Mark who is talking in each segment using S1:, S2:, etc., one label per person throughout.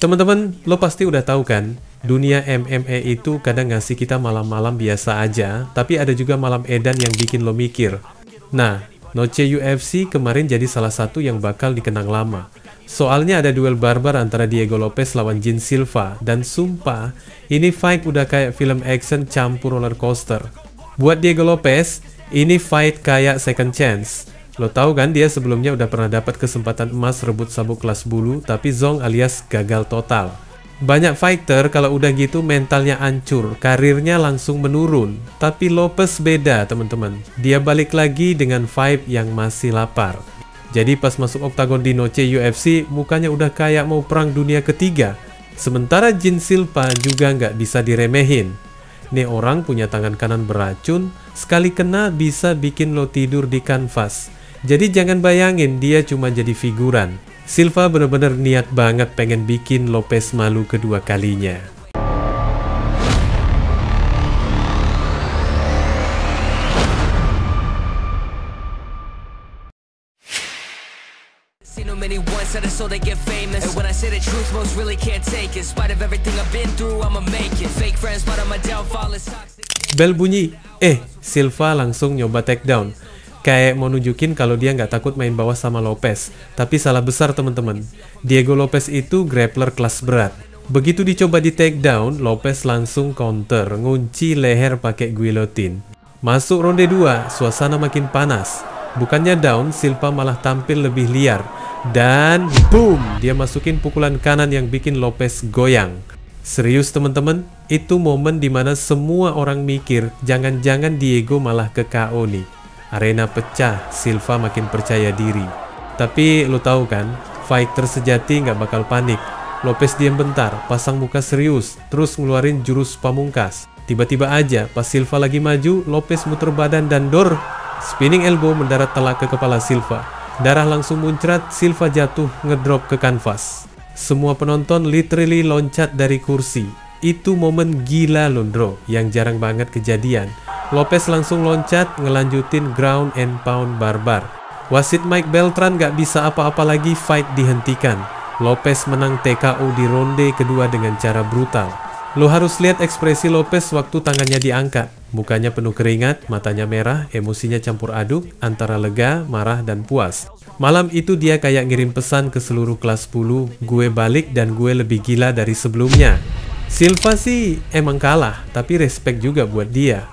S1: Teman-teman, lo pasti udah tahu kan, dunia MMA itu kadang ngasih kita malam-malam biasa aja, tapi ada juga malam edan yang bikin lo mikir. Nah, Noche UFC kemarin jadi salah satu yang bakal dikenang lama. Soalnya ada duel barbar antara Diego Lopez lawan Jean Silva, dan sumpah, ini fight udah kayak film action campur roller coaster. Buat Diego Lopez, ini fight kayak second chance. Lo tahu kan dia sebelumnya udah pernah dapat kesempatan emas rebut sabuk kelas bulu, tapi zong alias gagal total. Banyak fighter kalau udah gitu mentalnya hancur, karirnya langsung menurun. Tapi Lopez beda teman-teman, dia balik lagi dengan vibe yang masih lapar. Jadi pas masuk oktagon di Noche UFC, mukanya udah kayak mau perang dunia ketiga. Sementara Jean Silva juga nggak bisa diremehin. Nih orang punya tangan kanan beracun, sekali kena bisa bikin lo tidur di kanvas. Jadi jangan bayangin dia cuma jadi figuran. Silva bener-bener niat banget pengen bikin Lopez malu kedua kalinya. Bel bunyi, Silva langsung nyoba takedown. Kayak mau nunjukin kalau dia nggak takut main bawah sama Lopez. Tapi salah besar teman-teman. Diego Lopez itu grappler kelas berat. Begitu dicoba di takedown, Lopez langsung counter, ngunci leher pakai guillotine. Masuk ronde 2, suasana makin panas. Bukannya down, Silva malah tampil lebih liar. Dan boom, dia masukin pukulan kanan yang bikin Lopez goyang. Serius teman-teman, itu momen dimana semua orang mikir, jangan-jangan Diego malah ke KO nih. Arena pecah, Silva makin percaya diri. Tapi lo tahu kan, fighter sejati nggak bakal panik. Lopez diam bentar, pasang muka serius, terus ngeluarin jurus pamungkas. Tiba-tiba aja, pas Silva lagi maju, Lopez muter badan dan dor. Spinning elbow mendarat telak ke kepala Silva. Darah langsung muncrat, Silva jatuh ngedrop ke kanvas. Semua penonton literally loncat dari kursi. Itu momen gila Londro, yang jarang banget kejadian. Lopez langsung loncat, ngelanjutin ground and pound barbar. Wasit Mike Beltran gak bisa apa-apa lagi, fight dihentikan. Lopez menang TKO di ronde kedua dengan cara brutal. Lo harus lihat ekspresi Lopez waktu tangannya diangkat. Mukanya penuh keringat, matanya merah, emosinya campur aduk, antara lega, marah, dan puas. Malam itu dia kayak ngirim pesan ke seluruh kelas 10, gue balik dan gue lebih gila dari sebelumnya. Silva sih emang kalah, tapi respect juga buat dia.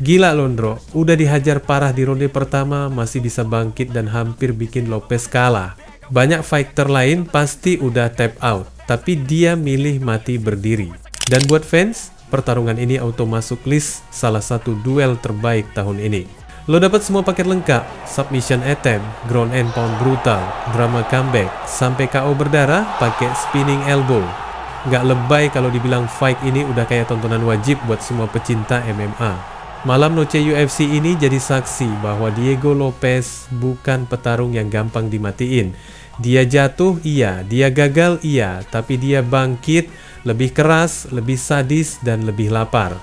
S1: Gila Londro, udah dihajar parah di ronde pertama, masih bisa bangkit dan hampir bikin Lopez kalah. Banyak fighter lain pasti udah tap out, tapi dia milih mati berdiri. Dan buat fans, pertarungan ini auto masuk list salah satu duel terbaik tahun ini. Lo dapat semua paket lengkap, submission attempt, ground and pound brutal, drama comeback, sampai KO berdarah pakai spinning elbow. Nggak lebay kalau dibilang fight ini udah kayak tontonan wajib buat semua pecinta MMA. Malam Noche UFC ini jadi saksi bahwa Diego Lopez bukan petarung yang gampang dimatiin. Dia jatuh, iya. Dia gagal, iya. Tapi dia bangkit, lebih keras, lebih sadis, dan lebih lapar.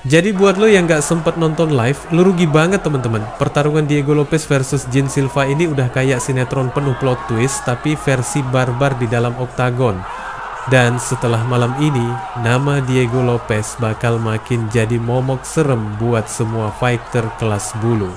S1: Jadi buat lo yang gak sempet nonton live, lo rugi banget teman-teman. Pertarungan Diego Lopez versus Jean Silva ini udah kayak sinetron penuh plot twist, tapi versi barbar di dalam oktagon. Dan setelah malam ini, nama Diego Lopez bakal makin jadi momok serem buat semua fighter kelas bulu.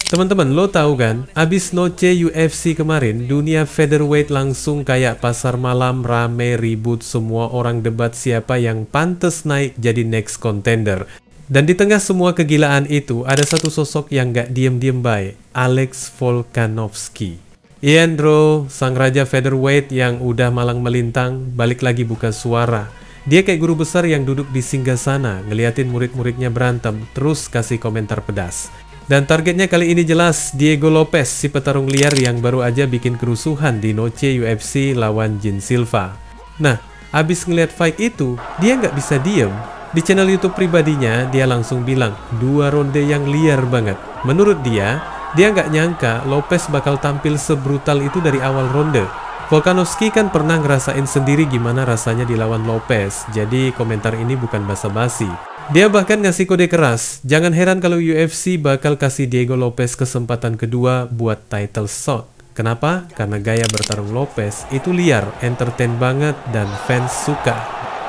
S1: Teman-teman, lo tahu kan, abis Noche UFC kemarin, dunia featherweight langsung kayak pasar malam, rame, ribut, semua orang debat siapa yang pantas naik jadi next contender. Dan di tengah semua kegilaan itu, ada satu sosok yang gak diem-diem baik, Alex Volkanovski. Iandro, sang raja featherweight yang udah malang melintang, balik lagi buka suara. Dia kayak guru besar yang duduk di singgasana, ngeliatin murid-muridnya berantem, terus kasih komentar pedas. Dan targetnya kali ini jelas, Diego Lopez, si petarung liar yang baru aja bikin kerusuhan di Noche UFC lawan Jean Silva. Nah, abis ngeliat fight itu, dia nggak bisa diem. Di channel YouTube pribadinya, dia langsung bilang, 2 ronde yang liar banget. Menurut dia nggak nyangka Lopez bakal tampil sebrutal itu dari awal ronde. Volkanovski kan pernah ngerasain sendiri gimana rasanya dilawan Lopez, jadi komentar ini bukan basa-basi. Dia bahkan ngasih kode keras. Jangan heran kalau UFC bakal kasih Diego Lopez kesempatan kedua buat title shot. Kenapa? Karena gaya bertarung Lopez itu liar, entertain banget, dan fans suka.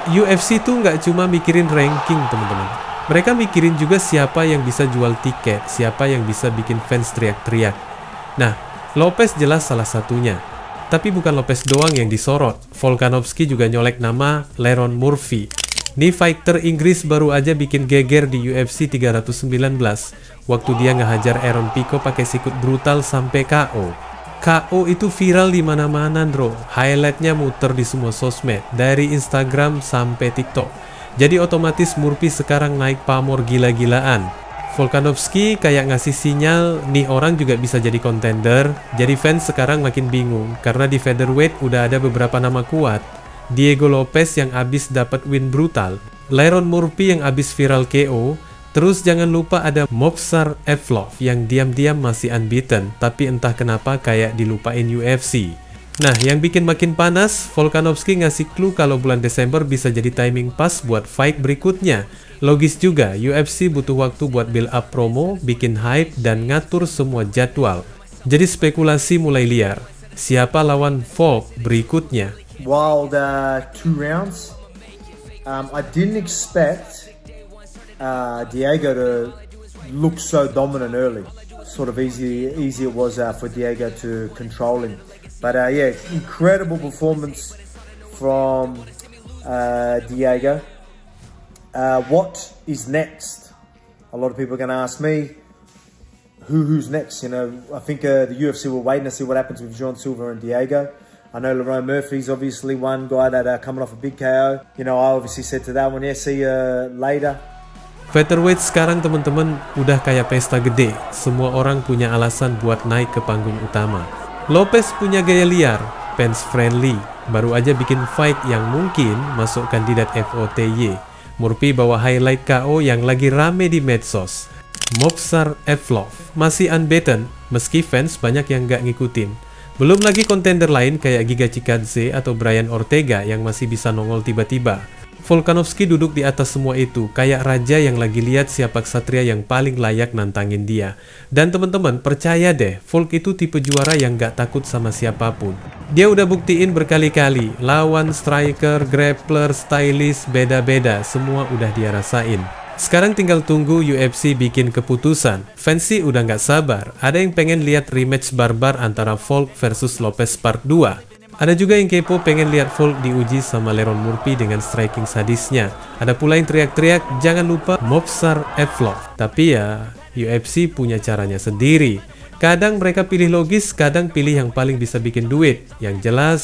S1: UFC tuh nggak cuma mikirin ranking, teman-teman. Mereka mikirin juga siapa yang bisa jual tiket, siapa yang bisa bikin fans teriak-teriak. Nah, Lopez jelas salah satunya. Tapi bukan Lopez doang yang disorot. Volkanovski juga nyolek nama Lerone Murphy. Nih fighter Inggris baru aja bikin geger di UFC 319 waktu dia ngehajar Aaron Pico pakai sikut brutal sampai KO. KO itu viral di mana-mana, bro. Highlightnya muter di semua sosmed, dari Instagram sampai TikTok. Jadi otomatis Murphy sekarang naik pamor gila-gilaan. Volkanovski kayak ngasih sinyal nih orang juga bisa jadi contender. Jadi fans sekarang makin bingung karena di featherweight udah ada beberapa nama kuat. Diego Lopez yang abis dapat win brutal, Lerone Murphy yang abis viral KO, terus jangan lupa ada Movsar Evloev yang diam-diam masih unbeaten, tapi entah kenapa kayak dilupain UFC. Nah, yang bikin makin panas, Volkanovski ngasih clue kalau bulan Desember bisa jadi timing pas buat fight berikutnya. Logis juga, UFC butuh waktu buat build up promo, bikin hype, dan ngatur semua jadwal. Jadi spekulasi mulai liar. Siapa lawan Volk berikutnya?
S2: Wild 2 rounds. I didn't expect Diego to look so dominant early. Sort of easy it was for Diego to control him. But yeah, incredible performance from Diego. What is next? A lot of people are going to ask me, who's next? You know, I think the UFC will wait and see what happens with John Silva and Diego. I know Lerone Murphy's obviously one guy that coming off a big KO. You know, I obviously said to that one, yeah, see you later.
S1: Featherweight sekarang teman-teman udah kayak pesta gede. Semua orang punya alasan buat naik ke panggung utama. Lopez punya gaya liar, fans friendly. Baru aja bikin fight yang mungkin masuk kandidat FOTY. Murphy bawa highlight KO yang lagi rame di medsos. Movsar Evloev masih unbeaten meski fans banyak yang nggak ngikutin. Belum lagi kontender lain kayak Giga Chikadze atau Brian Ortega yang masih bisa nongol tiba-tiba. Volkanovski duduk di atas semua itu, kayak raja yang lagi lihat siapa ksatria yang paling layak nantangin dia. Dan teman-teman, percaya deh, Volk itu tipe juara yang gak takut sama siapapun. Dia udah buktiin berkali-kali, lawan striker, grappler, stylist, beda-beda, semua udah dia rasain. Sekarang tinggal tunggu UFC bikin keputusan. Fans sih udah nggak sabar. Ada yang pengen lihat rematch barbar antara Volk versus Lopez part 2. Ada juga yang kepo pengen lihat Volk diuji sama Lerone Murphy dengan striking sadisnya. Ada pula yang teriak-teriak, jangan lupa Movsar Evloev. Tapi ya, UFC punya caranya sendiri. Kadang mereka pilih logis, kadang pilih yang paling bisa bikin duit. Yang jelas,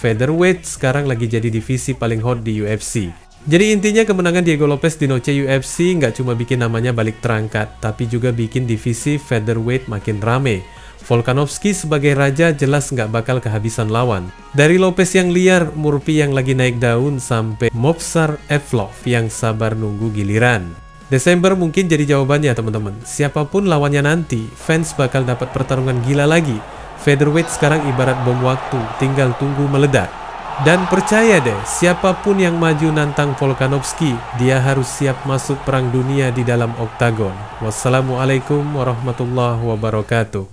S1: featherweight sekarang lagi jadi divisi paling hot di UFC. Jadi intinya kemenangan Diego Lopez di Noche UFC nggak cuma bikin namanya balik terangkat, tapi juga bikin divisi featherweight makin rame. Volkanovski sebagai raja jelas nggak bakal kehabisan lawan. Dari Lopez yang liar, Murphy yang lagi naik daun, sampai Movsar Evloev yang sabar nunggu giliran. Desember mungkin jadi jawabannya teman-teman. Siapapun lawannya nanti, fans bakal dapat pertarungan gila lagi. Featherweight sekarang ibarat bom waktu, tinggal tunggu meledak. Dan percaya deh, siapapun yang maju nantang Volkanovski, dia harus siap masuk perang dunia di dalam oktagon. Wassalamualaikum warahmatullahi wabarakatuh.